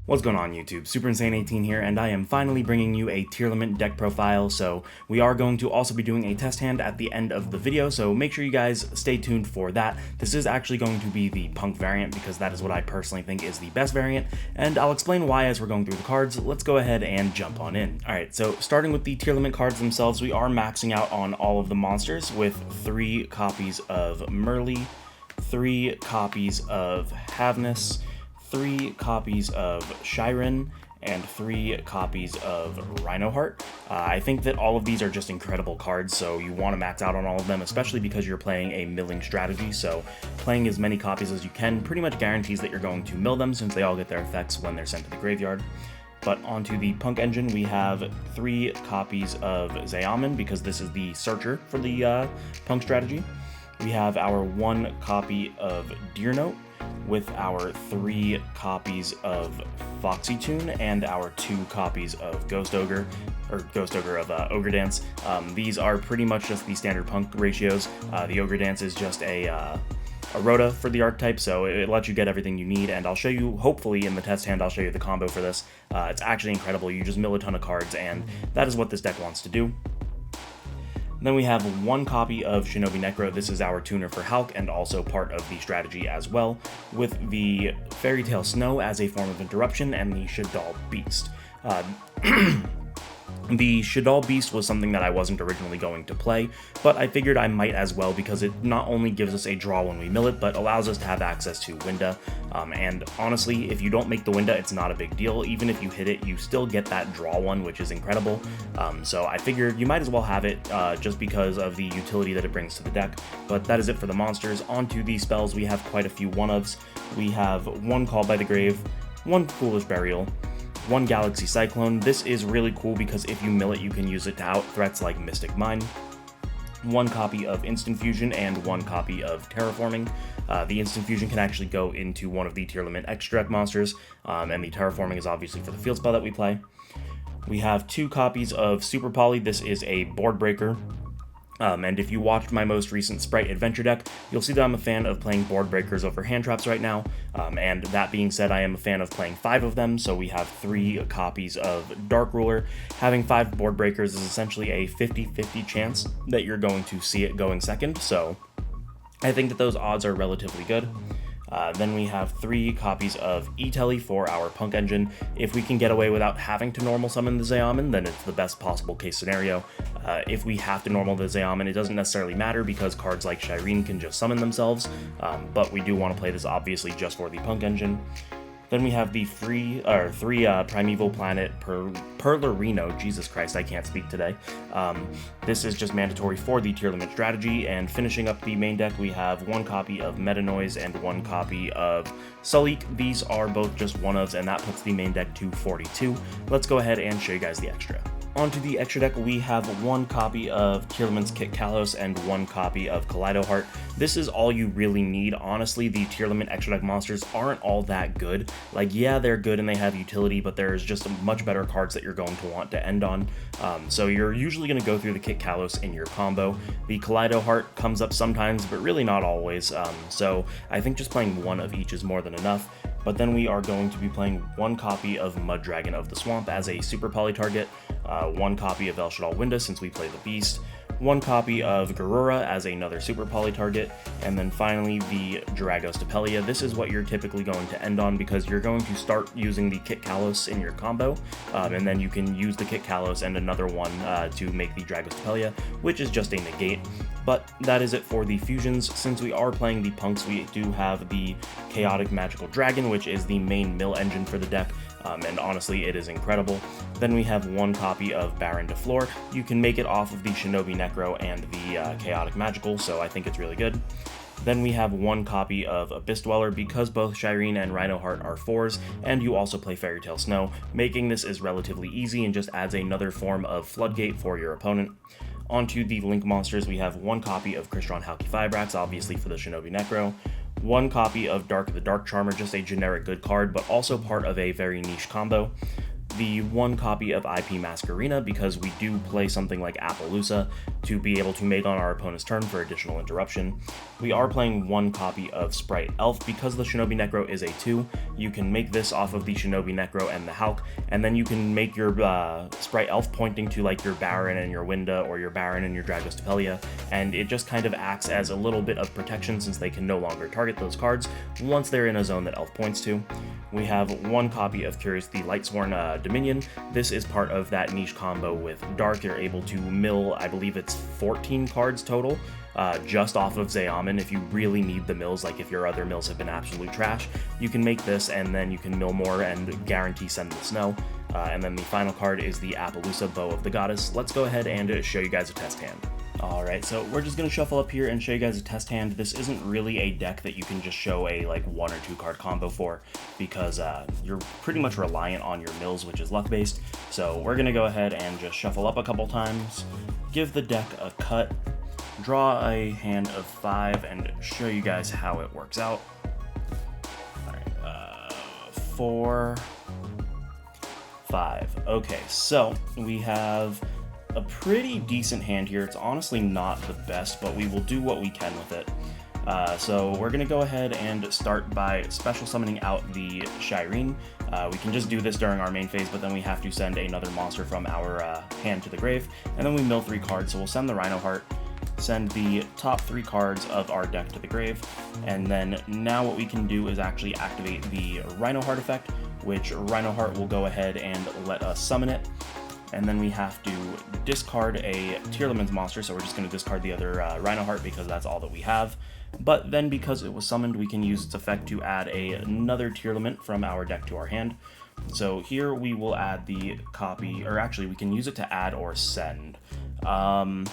What's going on YouTube? Super Insane 18 here, and I am finally bringing you a Tearlament deck profile. So we are going to also be doing a test hand at the end of the video, so make sure you guys stay tuned for that. This is actually going to be the P.U.N.K variant because that is what I personally think is the best variant, and I'll explain why as we're going through the cards. Let's go ahead and jump on in. Alright, so starting with the Tearlament cards themselves, we are maxing out on all of the monsters with 3 copies of Merly, 3 copies of Havness, 3 copies of Shiren, and 3 copies of Reinoheart. I think that all of these are just incredible cards, so you want to max out on all of them, especially because you're playing a milling strategy, so playing as many copies as you can pretty much guarantees that you're going to mill them since they all get their effects when they're sent to the graveyard. But onto the P.U.N.K engine, we have 3 copies of Tearlaments because this is the searcher for the P.U.N.K strategy. We have our 1 copy of Deernote, with our 3 copies of Foxy-Tune and our 2 copies of Ghost Ogre of Ogre Dance. These are pretty much just the standard P.U.N.K ratios. The Ogre Dance is just a Rota for the archetype, so it lets you get everything you need, and I'll show you, hopefully in the test hand, I'll show you the combo for this. It's actually incredible. You just mill a ton of cards, and that is what this deck wants to do. Then we have 1 copy of Shinobi Necro. This is our tuner for Hulk and also part of the strategy as well, with the Fairy Tale Snow as a form of interruption and the Shoutout Beast. The Shoutout Beast was something that I wasn't originally going to play, but I figured I might as well because it not only gives us a draw when we mill it, but allows us to have access to Winda. And honestly, if you don't make the Winda, it's not a big deal. Even if you hit it, you still get that draw one, which is incredible. So I figured you might as well have it just because of the utility that it brings to the deck. But that is it for the monsters. Onto the spells, we have quite a few one-ofs. We have 1 Call by the Grave, 1 Foolish Burial, 1 Galaxy Cyclone. This is really cool because if you mill it, you can use it to out threats like Mystic Mine. 1 copy of Instant Fusion and 1 copy of Terraforming. The Instant Fusion can actually go into one of the Tearlament extra deck monsters, and the Terraforming is obviously for the field spell that we play. We have 2 copies of Super Poly. This is a board breaker. And if you watched my most recent Sprite Adventure deck, you'll see that I'm a fan of playing board breakers over hand traps right now. And that being said, I am a fan of playing 5 of them, so we have 3 copies of Dark Ruler. Having 5 board breakers is essentially a 50-50 chance that you're going to see it going second, so I think that those odds are relatively good. Then we have 3 copies of E-Telly for our P.U.N.K engine. If we can get away without having to normal summon the Tearlament, then it's the best possible case scenario. If we have to normal the Tearlament, it doesn't necessarily matter because cards like Shiren can just summon themselves, but we do want to play this obviously just for the P.U.N.K engine. Then we have the 3 Primeval Planet Perlerino. Jesus Christ, I can't speak today. This is just mandatory for the Tearlament strategy, and finishing up the main deck, we have 1 copy of Meta Noise and 1 copy of Sullik. These are both just one-ofs, and that puts the main deck to 42. Let's go ahead and show you guys the extra. Onto the extra deck, we have 1 copy of Tearlament's Kit Kalos and 1 copy of Kaleidoheart. This is all you really need. Honestly, the Tearlament extra deck monsters aren't all that good. Like, yeah, they're good and they have utility, but there's just much better cards that you're going to want to end on. So you're usually going to go through the Kit Kalos in your combo. The Kaleidoheart comes up sometimes, but really not always. So I think just playing 1 of each is more than enough. But then we are going to be playing 1 copy of Mud Dragon of the Swamp as a Super Poly target, 1 copy of El Shadal Winda since we play the Beast, 1 copy of Garura as another Super Poly target, and then finally the Dragos Tapelia. This is what you're typically going to end on because you're going to start using the Kit Kalos in your combo, and then you can use the Kit Kalos and another one to make the Dragos Tapelia, which is just a negate. But that is it for the fusions. Since we are playing the P.U.N.Ks, we do have the Chaotic Magical Dragon, which is the main mill engine for the deck. And honestly, it is incredible. Then we have 1 copy of Baron de Flor. You can make it off of the Shinobi Necro and the Chaotic Magical, so I think it's really good. Then we have 1 copy of Abyss Dweller because both Shiren and Reinoheart are 4s, and you also play Fairy Tale Snow. Making this is relatively easy and just adds another form of Floodgate for your opponent. Onto the Link monsters, we have 1 copy of Crystron Halqifibrax, obviously for the Shinobi Necro, 1 copy of Dark of the Dark Charmer, just a generic good card, but also part of a very niche combo. the 1 copy of IP Masquerena, because we do play something like Appaloosa to be able to make on our opponent's turn for additional interruption. We are playing 1 copy of Sprite Elf, because the Shinobi Necro is a 2. You can make this off of the Shinobi Necro and the Hulk, and then you can make your Sprite Elf pointing to like your Baron and your Winda, or your Baron and your Dragostapelia, and it just kind of acts as a little bit of protection since they can no longer target those cards once they're in a zone that Elf points to. We have 1 copy of Curious the Lightsworn Dominion. This is part of that niche combo with Dark. You're able to mill, I believe it's 14 cards total, just off of Zeaman. If you really need the mills, like if your other mills have been absolute trash, you can make this and then you can mill more and guarantee send the snow. And then the final card is the Appaloosa Bow of the Goddess. Let's go ahead and show you guys a test hand. Alright, so we're just going to shuffle up here and show you guys a test hand. This isn't really a deck that you can just show a like 1 or 2 card combo for, because you're pretty much reliant on your mills, which is luck based. So we're going to go ahead and just shuffle up a couple times, give the deck a cut, draw a hand of 5, and show you guys how it works out. Alright, 4, 5. Okay, so we have a pretty decent hand here. It's honestly not the best, but we will do what we can with it. So we're going to go ahead and start by special summoning out the Shireen. We can just do this during our main phase, but then we have to send another monster from our hand to the grave, and then we mill 3 cards. So we'll send the Reinoheart, send the top 3 cards of our deck to the grave, and then now what we can do is actually activate the Reinoheart effect, which Reinoheart will go ahead and let us summon it. And then we have to discard a Tearlaments monster, so we're just going to discard the other Reinoheart because that's all that we have. But then because it was summoned, we can use its effect to add another Tearlament from our deck to our hand. So here we will add the copy, or actually we can use it to add or send. So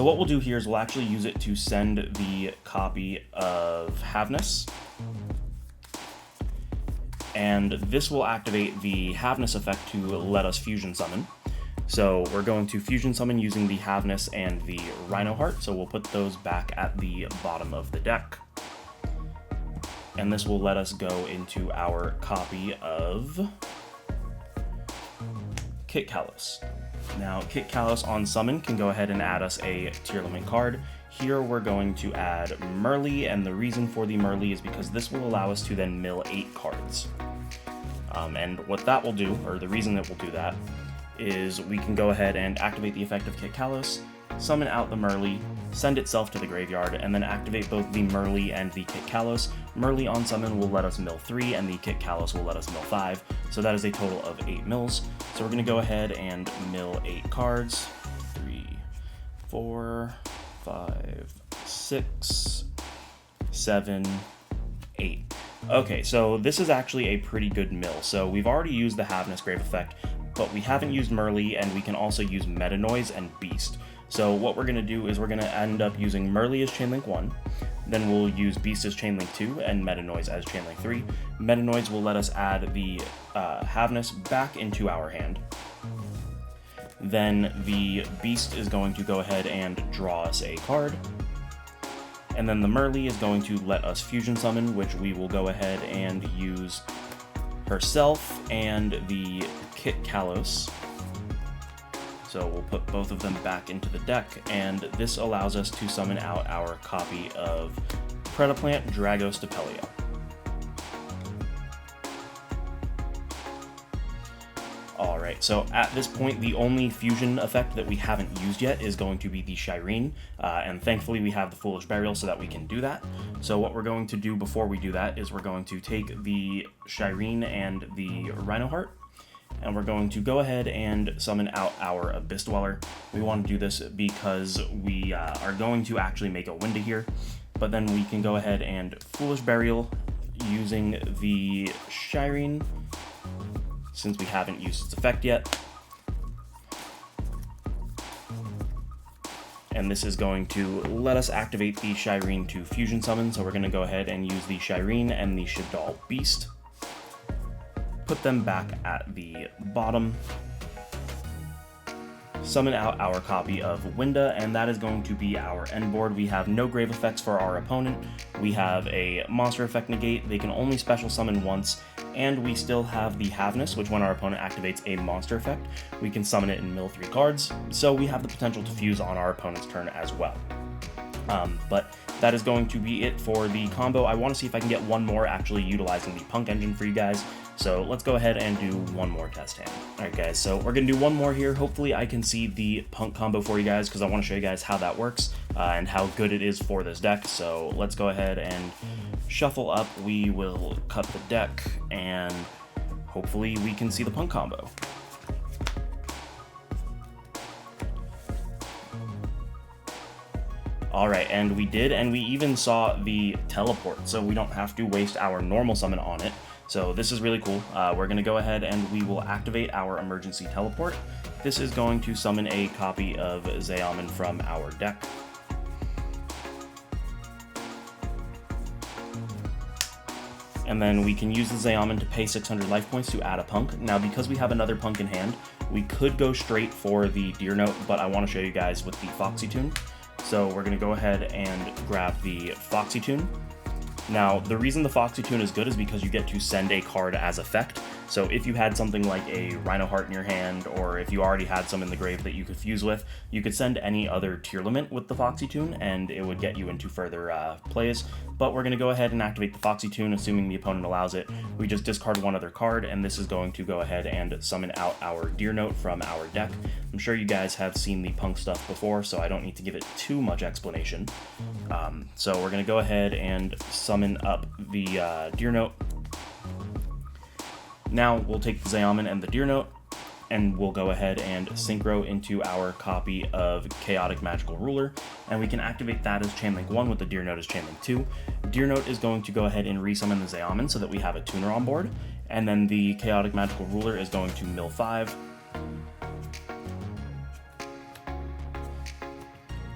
what we'll do here is we'll actually use it to send the copy of Havness. And this will activate the Havness effect to let us fusion summon. So we're going to fusion summon using the Havness and the Reinoheart, so we'll put those back at the bottom of the deck. And this will let us go into our copy of Kit Kalos. Now, Kit Kalos on summon can go ahead and add us a Tearlament card. Here we're going to add Merly, and the reason for the Merly is because this will allow us to then mill 8 cards. And what that will do, or the reason that we'll do that, is we can go ahead and activate the effect of Kit Kalos, summon out the Merly, send itself to the graveyard, and then activate both the Merly and the Kit Kalos. Merly on summon will let us mill 3, and the Kit Kalos will let us mill 5, so that is a total of 8 mills. So we're going to go ahead and mill 8 cards. 3, 4, 5, 6, 7, 8. Okay, so this is actually a pretty good mill. So we've already used the Havness Grave effect, but we haven't used Merly, and we can also use Meta Noise and Beast. So what we're going to do is we're going to end up using Merly as Chainlink 1, then we'll use Beast as Chainlink 2, and Meta Noise as Chainlink 3. Meta Noise will let us add the Havness back into our hand. Then the Beast is going to go ahead and draw us a card. And then the Merly is going to let us fusion summon, which we will go ahead and use herself and the Kit Kalos. So we'll put both of them back into the deck, and this allows us to summon out our copy of Predaplant Dragostapelia. Alright, so at this point, the only fusion effect that we haven't used yet is going to be the Shireen, and thankfully we have the Foolish Burial so that we can do that. So what we're going to do before we do that is we're going to take the Shireen and the Reinoheart, and we're going to go ahead and summon out our Abyss Dweller. We want to do this because we are going to actually make a Winda here, but then we can go ahead and Foolish Burial using the Shireen, since we haven't used its effect yet. And this is going to let us activate the Shireen to fusion summon, so we're going to go ahead and use the Shireen and the Shadal Beast. Put them back at the bottom. Summon out our copy of Winda, and that is going to be our end board. We have no grave effects for our opponent. We have a monster effect negate. They can only special summon once, And we still have the Havness, which when our opponent activates a monster effect, we can summon it and mill 3 cards, so we have the potential to fuse on our opponent's turn as well. But that is going to be it for the combo. I want to see if I can get one more actually utilizing the P.U.N.K engine for you guys, so let's go ahead and do one more test hand. Alright guys, so we're going to do one more here. Hopefully I can see the P.U.N.K combo for you guys, because I want to show you guys how that works and how good it is for this deck. So let's go ahead and shuffle up. We will cut the deck, and hopefully we can see the P.U.N.K combo. Alright, and we did, and we even saw the teleport, so we don't have to waste our normal summon on it. So this is really cool. We're going to go ahead and we will activate our emergency teleport. This is going to summon a copy of Tearlament from our deck. And then we can use the Tearlament to pay 600 life points to add a P.U.N.K. Now, because we have another P.U.N.K in hand, we could go straight for the Deer Note, but I want to show you guys with the Foxy Tune. So we're going to go ahead and grab the Foxy Tune. Now, the reason the Foxy Tune is good is because you get to send a card as effect. So if you had something like a Reinoheart in your hand, or if you already had some in the grave that you could fuse with, you could send any other Tearlament with the Foxy Tune, and it would get you into further plays. But we're going to go ahead and activate the Foxy Tune, assuming the opponent allows it. We just discard one other card, and this is going to go ahead and summon out our Deer Note from our deck. I'm sure you guys have seen the P.U.N.K stuff before, so I don't need to give it too much explanation. So we're going to go ahead and summon up the Deer Note. Now we'll take the Tearlament and the Deer Note, and we'll go ahead and synchro into our copy of Chaotic Magical Ruler, and we can activate that as Chainlink 1 with the Deer Note as Chainlink 2. Deer Note is going to go ahead and resummon the Tearlament so that we have a tuner on board, and then the Chaotic Magical Ruler is going to mill 5.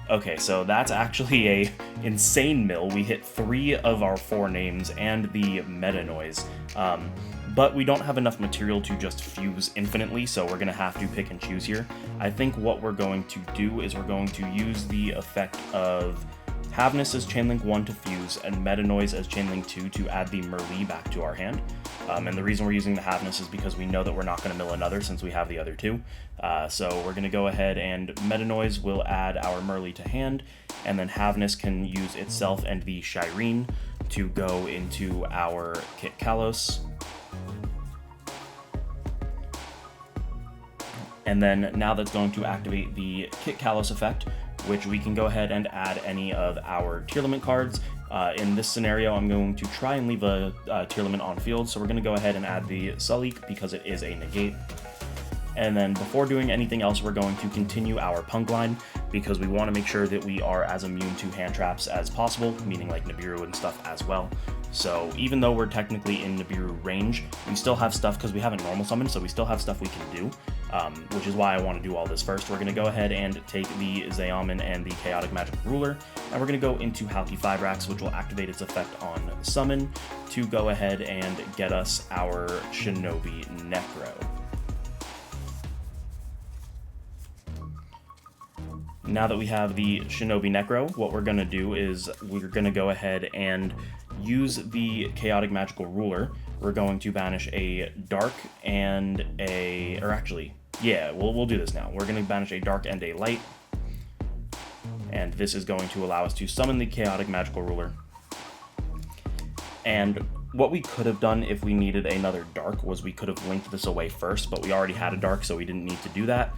Okay, so that's actually a insane mill. We hit 3 of our 4 names and the meta noise. But we don't have enough material to just fuse infinitely, so we're going to have to pick and choose here. I think what we're going to do is we're going to use the effect of Havness as Chainlink 1 to fuse, and Meta Noise as Chainlink 2 to add the Merlee back to our hand. And the reason we're using the Havness is because we know that we're not going to mill another since we have the other 2. So we're going to go ahead and Meta Noise will add our Merlee to hand, and then Havness can use itself and the Shireen to go into our Kit Kalos. And then now that's going to activate the Kit Kalos effect, which we can go ahead and add any of our Tearlament cards. In this scenario, I'm going to try and leave a Tearlament on field, so we're going to go ahead and add the Salik because it is a negate. And then before doing anything else, we're going to continue our P.U.N.K line because we want to make sure that we are as immune to hand traps as possible, meaning like Nibiru and stuff as well. So even though we're technically in Nibiru range, we still have stuff because we haven't normal summoned, so we still have stuff we can do, which is why I want to do all this first. We're going to go ahead and take the Tearlament and the Chaotic Magical Ruler, and we're going to go into Halki 5-Rax, which will activate its effect on Summon to go ahead and get us our Shinobi Necro. Now that we have the Shinobi Necro, what we're going to do is we're going to go ahead and use the Chaotic Magical Ruler. We're going to banish a Dark and a... or actually, yeah, we'll do this now. We're going to banish a Dark and a Light. And this is going to allow us to summon the Chaotic Magical Ruler. And what we could have done if we needed another Dark was we could have linked this away first, but we already had a Dark, so we didn't need to do that.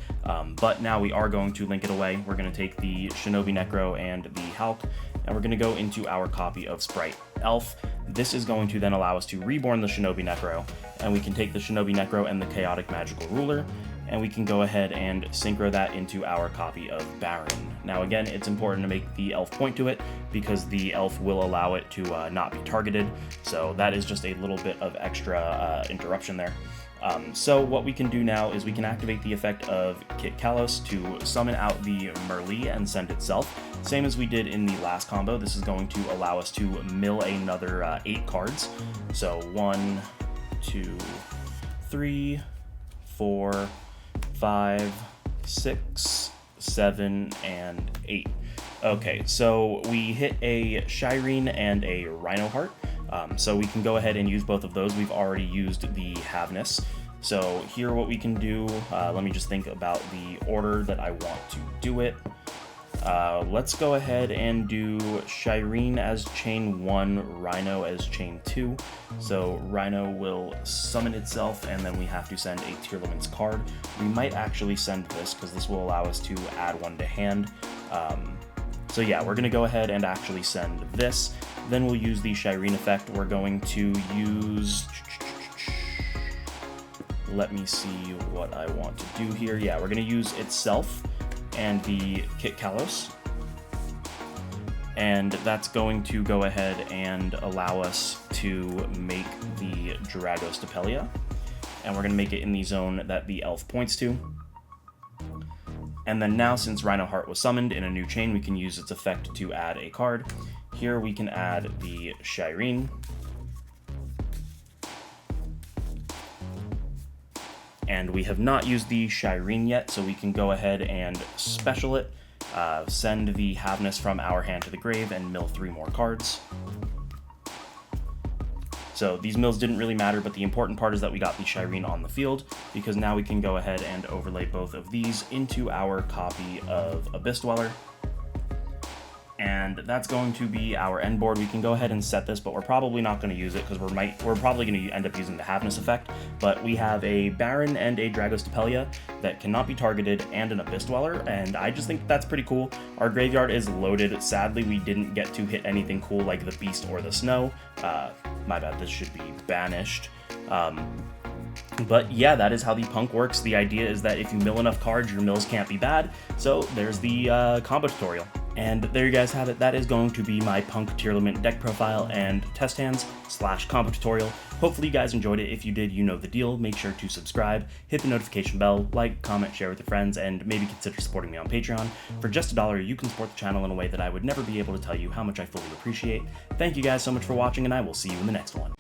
But now we are going to link it away. We're going to take the Shinobi Necro and the Hulk, and we're going to go into our copy of Sprite Elf. This is going to then allow us to reborn the Shinobi Necro, and we can take the Shinobi Necro and the Chaotic Magical Ruler, and we can go ahead and synchro that into our copy of Baron. Now again, it's important to make the elf point to it because the elf will allow it to not be targeted, so that is just a little bit of extra interruption there. So what we can do now is we can activate the effect of Kit Kalos to summon out the Merlee and send itself. Same as we did in the last combo, this is going to allow us to mill another 8 cards. So 1, 2, 3, 4, 5, 6, 7, and 8. Okay, so we hit a Shireen and a Reinoheart. So we can go ahead and use both of those. We've already used the Havness. So here what we can do, let me just think about the order that I want to do it. Let's go ahead and do Shireen as chain 1, Rhino as chain 2. So Rhino will summon itself, and then we have to send a Tearlaments card. We might actually send this, because this will allow us to add one to hand. So yeah, we're going to go ahead and actually send this. Then we'll use the Shireen effect. We're going to use... Let me see what I want to do here. Yeah, we're going to use itself and the Kit Kalos. And that's going to go ahead and allow us to make the Dragostapelia. And we're going to make it in the zone that the elf points to. And then now, since Reinoheart was summoned in a new chain, we can use its effect to add a card. Here we can add the Shireen. And we have not used the Shireen yet, so we can go ahead and special it, send the Havness from our hand to the grave, and mill 3 more cards. So these mills didn't really matter, but the important part is that we got the Shireen on the field, because now we can go ahead and overlay both of these into our copy of Abyss Dweller. And that's going to be our end board. We can go ahead and set this, but we're probably not going to use it because we're probably going to end up using the Havness effect. But we have a Baron and a Dragostapelia that cannot be targeted and an Abyss Dweller, and I just think that's pretty cool. Our graveyard is loaded. Sadly, we didn't get to hit anything cool like the Beast or the Snow. My bad, this should be banished. But yeah, that is how the P.U.N.K works. The idea is that if you mill enough cards, your mills can't be bad. So there's the combo tutorial. And there you guys have it. That is going to be my P.U.N.K Tearlament deck profile and test hands / combo tutorial. Hopefully you guys enjoyed it. If you did, you know the deal. Make sure to subscribe, hit the notification bell, like, comment, share with your friends, and maybe consider supporting me on Patreon. For just $1, you can support the channel in a way that I would never be able to tell you how much I fully appreciate. Thank you guys so much for watching, and I will see you in the next one.